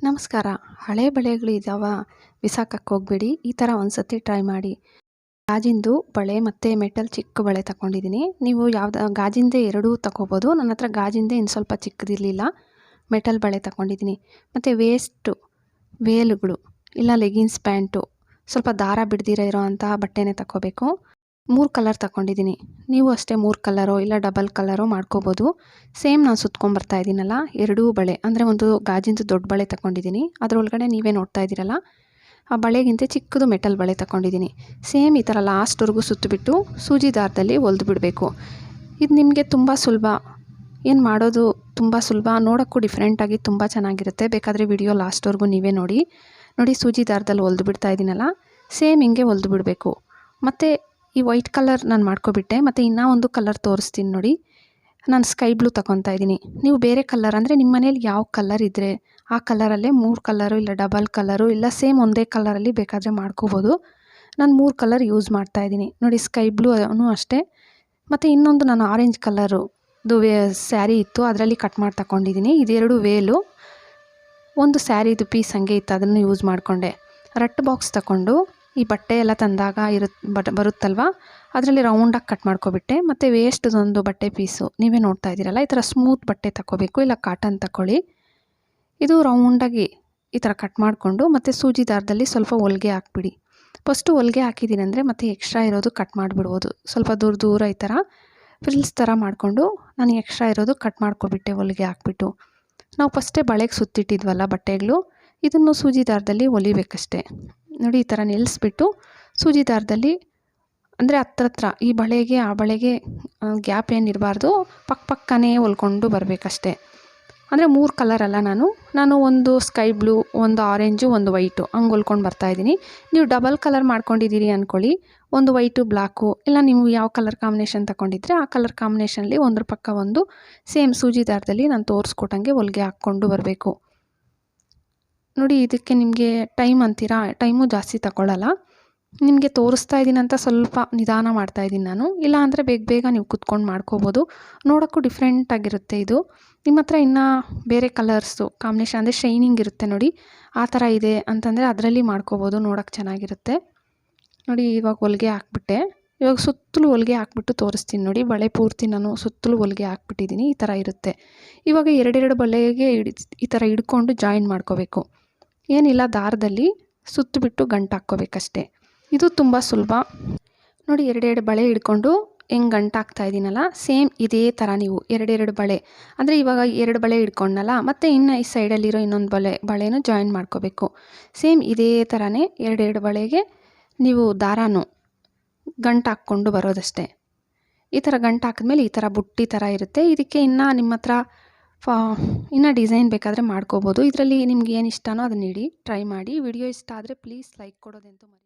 ನಮಸ್ಕಾರ. ಹಳೆ ಬಳೆಗಳು ಇದ್ದಾವ ಬಿಸಾಕಕ್ಕೆ ಹೋಗಬೇಡಿ. ಈ ಥರ ಒಂದು ಸತಿ ಟ್ರೈ ಮಾಡಿ. ಗಾಜಿಂದು ಬಳೆ ಮತ್ತು ಮೆಟಲ್ ಚಿಕ್ಕ ಬಳೆ ತಗೊಂಡಿದ್ದೀನಿ. ನೀವು ಯಾವ್ದು ಗಾಜಿಂದೇ ಎರಡೂ ತಗೋಬೋದು. ನನ್ನ ಹತ್ರ ಗಾಜಿಂದೇ ಇನ್ನು ಸ್ವಲ್ಪ ಚಿಕ್ಕದಿರಲಿಲ್ಲ, ಮೆಟಲ್ ಬಳೆ ತಗೊಂಡಿದ್ದೀನಿ. ಮತ್ತು ವೇಲುಗಳು ಇಲ್ಲ ಲೆಗಿನ್ಸ್ ಪ್ಯಾಂಟು ಸ್ವಲ್ಪ ದಾರ ಬಿಡ್ದಿರ ಇರೋ ಅಂತಹ ಬಟ್ಟೆನೇ ತಗೋಬೇಕು. 3 ಕಲರ್ ತಗೊಂಡಿದ್ದೀನಿ. ನೀವು ಅಷ್ಟೇ 3 ಕಲರೋ ಇಲ್ಲ ಡಬಲ್ ಕಲರೋ ಮಾಡ್ಕೋಬೋದು. ಸೇಮ್ ನಾನು ಸುತ್ಕೊಂಬರ್ತಾ ಇದ್ದೀನಲ್ಲ, ಎರಡೂ ಬಳೆ ಅಂದರೆ ಒಂದು ಗಾಜಿಂದು ದೊಡ್ಡ ಬಳೆ ತಗೊಂಡಿದ್ದೀನಿ. ಅದರೊಳಗಡೆ ನೀವೇ ನೋಡ್ತಾ ಇದ್ದೀರಲ್ಲ, ಆ ಬಳೆಗಿಂತ ಚಿಕ್ಕದು ಮೆಟಲ್ ಬಳೆ ತಗೊಂಡಿದ್ದೀನಿ. ಸೇಮ್ ಈ ಥರ ಲಾಸ್ಟ್ವರೆಗೂ ಸುತ್ತಿಬಿಟ್ಟು ಸೂಜಿ ದಾರದಲ್ಲಿ ಹೊಲ್ದು ಬಿಡಬೇಕು. ಇದು ನಿಮಗೆ ತುಂಬ ಸುಲಭ, ಏನು ಮಾಡೋದು ತುಂಬ ಸುಲಭ, ನೋಡೋಕ್ಕೂ ಡಿಫ್ರೆಂಟಾಗಿ ತುಂಬ ಚೆನ್ನಾಗಿರುತ್ತೆ. ಬೇಕಾದರೆ ವಿಡಿಯೋ ಲಾಸ್ಟ್ವರೆಗೂ ನೀವೇ ನೋಡಿ. ಸೂಜಿ ದಾರದಲ್ಲಿ ಹೊಲ್ದು ಬಿಡ್ತಾ ಇದ್ದೀನಲ್ಲ, ಸೇಮ್ ಹಿಂಗೆ ಹೊಲ್ದು ಬಿಡಬೇಕು. ಮತ್ತು ಈ ವೈಟ್ ಕಲರ್ ನಾನು ಮಾಡ್ಕೊಬಿಟ್ಟೆ. ಮತ್ತು ಇನ್ನೂ ಒಂದು ಕಲರ್ ತೋರಿಸ್ತೀನಿ ನೋಡಿ. ನಾನು ಸ್ಕೈ ಬ್ಲೂ ತಗೊತಾ ಇದ್ದೀನಿ. ನೀವು ಬೇರೆ ಕಲರ್ ಅಂದರೆ ನಿಮ್ಮ ಮನೇಲಿ ಯಾವ ಕಲರ್ ಇದ್ದರೆ ಆ ಕಲರಲ್ಲೇ 3 ಕಲರು ಇಲ್ಲ ಡಬಲ್ ಕಲರು ಇಲ್ಲ ಸೇಮ್ ಒಂದೇ ಕಲರಲ್ಲಿ ಬೇಕಾದರೆ ಮಾಡ್ಕೋಬೋದು. ನಾನು 3 ಕಲರ್ ಯೂಸ್ ಮಾಡ್ತಾಯಿದ್ದೀನಿ ನೋಡಿ. ಸ್ಕೈ ಬ್ಲೂ ಅಷ್ಟೇ. ಮತ್ತು ಇನ್ನೊಂದು ನಾನು ಆರೆಂಜ್ ಕಲರು ಸ್ಯಾರಿ ಇತ್ತು, ಅದರಲ್ಲಿ ಕಟ್ ಮಾಡಿ ತಗೊಂಡಿದ್ದೀನಿ. ಇದೆರಡು ವೇಲು, ಒಂದು ಸ್ಯಾರಿದು ಪೀಸ್ ಹಂಗೆ ಇತ್ತು, ಅದನ್ನು ಯೂಸ್ ಮಾಡಿಕೊಂಡೆ. ರಟ್ ಬಾಕ್ಸ್ ತಗೊಂಡು ಈ ಬಟ್ಟೆ ಎಲ್ಲ ತಂದಾಗ ಬರುತ್ತಲ್ವ, ಅದರಲ್ಲಿ ರೌಂಡಾಗಿ ಕಟ್ ಮಾಡ್ಕೊಬಿಟ್ಟೆ. ಮತ್ತು ವೇಸ್ಟ್ದೊಂದು ಬಟ್ಟೆ ಪೀಸು ನೀವೇ ನೋಡ್ತಾ ಇದ್ದೀರಲ್ಲ, ಈ ಥರ ಸ್ಮೂತ್ ಬಟ್ಟೆ ತಗೋಬೇಕು, ಇಲ್ಲ ಕಾಟನ್ ತಗೊಳ್ಳಿ. ಇದು ರೌಂಡಾಗಿ ಈ ಥರ ಕಟ್ ಮಾಡಿಕೊಂಡು ಮತ್ತು ಸೂಜಿ ದಾರದಲ್ಲಿ ಸ್ವಲ್ಪ ಹೊಲಿಗೆ ಹಾಕ್ಬಿಡಿ. ಫಸ್ಟು ಹೊಲಿಗೆ ಹಾಕಿದ್ದೀನಿ ಅಂದರೆ ಮತ್ತು ಎಕ್ಸ್ಟ್ರಾ ಇರೋದು ಕಟ್ ಮಾಡಿಬಿಡ್ಬೋದು. ಸ್ವಲ್ಪ ದೂರ ಈ ಥರ ಫ್ರಿಲ್ಸ್ ಥರ ಮಾಡಿಕೊಂಡು ನಾನು ಎಕ್ಸ್ಟ್ರಾ ಇರೋದು ಕಟ್ ಮಾಡ್ಕೊಬಿಟ್ಟೆ ಹೊಲಿಗೆ ಹಾಕ್ಬಿಟ್ಟು. ನಾವು ಫಸ್ಟೇ ಬಳೆಗೆ ಸುತ್ತಿಟ್ಟಿದ್ವಲ್ಲ ಬಟ್ಟೆಗಳು, ಇದನ್ನು ಸೂಜಿ ದಾರದಲ್ಲಿ ಹೊಲಿಬೇಕಷ್ಟೆ ನೋಡಿ. ಈ ಥರ ನಿಲ್ಲಿಸ್ಬಿಟ್ಟು ಸೂಜಿ ದಾರದಲ್ಲಿ ಅಂದರೆ ಹತ್ರ ಈ ಬಳೆಗೆ ಆ ಬಳೆಗೆ ಗ್ಯಾಪ್ ಏನಿರಬಾರ್ದು, ಪಕ್ಕನೇ ಹೊಲ್ಕೊಂಡು ಬರಬೇಕಷ್ಟೆ. ಅಂದರೆ 3 ಕಲರ್ ಅಲ್ಲ, ನಾನು ಒಂದು ಸ್ಕೈ ಬ್ಲೂ, ಒಂದು ಆರೆಂಜು, ಒಂದು ವೈಟು ಹಂಗೆ ಹೊಲ್ಕೊಂಡು ಬರ್ತಾಯಿದ್ದೀನಿ. ನೀವು ಡಬಲ್ ಕಲರ್ ಮಾಡ್ಕೊಂಡಿದ್ದೀರಿ ಅಂದ್ಕೊಳ್ಳಿ, ಒಂದು ವೈಟು ಬ್ಲ್ಯಾಕು ಇಲ್ಲ ನೀವು ಯಾವ ಕಲರ್ ಕಾಂಬಿನೇಷನ್ ತಗೊಂಡಿದ್ರೆ ಆ ಕಲರ್ ಕಾಂಬಿನೇಷನಲ್ಲಿ ಒಂದ್ರ ಪಕ್ಕ ಒಂದು ಸೇಮ್ ಸೂಜಿ ದಾರದಲ್ಲಿ ನಾನು ತೋರಿಸ್ಕೊಟ್ಟಂಗೆ ಹೊಲಿಗೆ ಹಾಕ್ಕೊಂಡು ಬರಬೇಕು ನೋಡಿ. ಇದಕ್ಕೆ ನಿಮಗೆ ಟೈಮ್ ಅಂತೀರಾ, ಟೈಮು ಜಾಸ್ತಿ ತಗೊಳ್ಳಲ್ಲ. ನಿಮಗೆ ತೋರಿಸ್ತಾ ಇದ್ದೀನಿ ಅಂತ ಸ್ವಲ್ಪ ನಿಧಾನ ಮಾಡ್ತಾಯಿದ್ದೀನಿ ನಾನು. ಇಲ್ಲ ಅಂದರೆ ಬೇಗ ನೀವು ಕುತ್ಕೊಂಡು ಮಾಡ್ಕೋಬೋದು. ನೋಡೋಕ್ಕೂ ಡಿಫ್ರೆಂಟಾಗಿರುತ್ತೆ ಇದು. ನಿಮ್ಮ ಹತ್ರ ಇನ್ನೂ ಬೇರೆ ಕಲರ್ಸು ಕಾಂಬಿನೇಷನ್ ಅಂದರೆ ಶೈನಿಂಗ್ ಇರುತ್ತೆ ನೋಡಿ, ಆ ಥರ ಇದೆ ಅಂತಂದರೆ ಅದರಲ್ಲಿ ಮಾಡ್ಕೋಬೋದು, ನೋಡೋಕ್ಕೆ ಚೆನ್ನಾಗಿರುತ್ತೆ ನೋಡಿ. ಇವಾಗ ಹೊಲಿಗೆ ಹಾಕ್ಬಿಟ್ಟೆ. ಇವಾಗ ಸುತ್ತಲೂ ಹೊಲಿಗೆ ಹಾಕ್ಬಿಟ್ಟು ತೋರಿಸ್ತೀನಿ ನೋಡಿ. ಬಳೆ ಪೂರ್ತಿ ನಾನು ಸುತ್ತಲೂ ಹೊಲಿಗೆ ಹಾಕ್ಬಿಟ್ಟಿದ್ದೀನಿ. ಈ ಥರ ಇರುತ್ತೆ. ಇವಾಗ ಎರಡೆರಡು ಬಳೆಗೆ ಈ ಥರ ಹಿಡ್ಕೊಂಡು ಜಾಯಿನ್ ಮಾಡ್ಕೋಬೇಕು. ಏನಿಲ್ಲ, ದಾರದಲ್ಲಿ ಸುತ್ತಿಬಿಟ್ಟು ಗಂಟು ಹಾಕ್ಕೋಬೇಕಷ್ಟೆ. ಇದು ತುಂಬ ಸುಲಭ ನೋಡಿ. ಎರಡೆರಡು ಬಳೆ ಹಿಡ್ಕೊಂಡು ಹೆಂಗೆ ಗಂಟು ಹಾಕ್ತಾ ಇದ್ದೀನಲ್ಲ, ಸೇಮ್ ಇದೇ ಥರ ನೀವು ಎರಡೆರಡು ಬಳೆ ಅಂದರೆ ಇವಾಗ 2 ಬಳೆ ಹಿಡ್ಕೊಂಡಲ್ಲ, ಮತ್ತು ಇನ್ನು ಈ ಸೈಡಲ್ಲಿರೋ ಇನ್ನೊಂದು ಬಳೆನೂ ಜಾಯಿನ್ ಮಾಡ್ಕೋಬೇಕು. ಸೇಮ್ ಇದೇ ಥರನೇ ಎರಡೆರಡು ಬಳೆಗೆ ನೀವು ದಾರನೂ ಗಂಟು ಹಾಕ್ಕೊಂಡು ಬರೋದಷ್ಟೇ. ಈ ಥರ ಗಂಟು ಹಾಕಿದ್ಮೇಲೆ ಈ ಥರ ಬುಟ್ಟಿ ಥರ ಇರುತ್ತೆ. ಇದಕ್ಕೆ ಇನ್ನೂ ನಿಮ್ಮ ಹತ್ರ ಇನ್ನೂ ಡಿಸೈನ್ ಬೇಕಾದರೆ ಮಾಡ್ಕೋಬೋದು. ಇದರಲ್ಲಿ ನಿಮ್ಗೆ ಏನು ಇಷ್ಟನೋ ಅದನ್ನ ಟ್ರೈ ಮಾಡಿ. ವಿಡಿಯೋ ಇಷ್ಟ ಆದರೆ ಪ್ಲೀಸ್ ಲೈಕ್ ಕೊಡೋದಂತೂ ಮರಿ.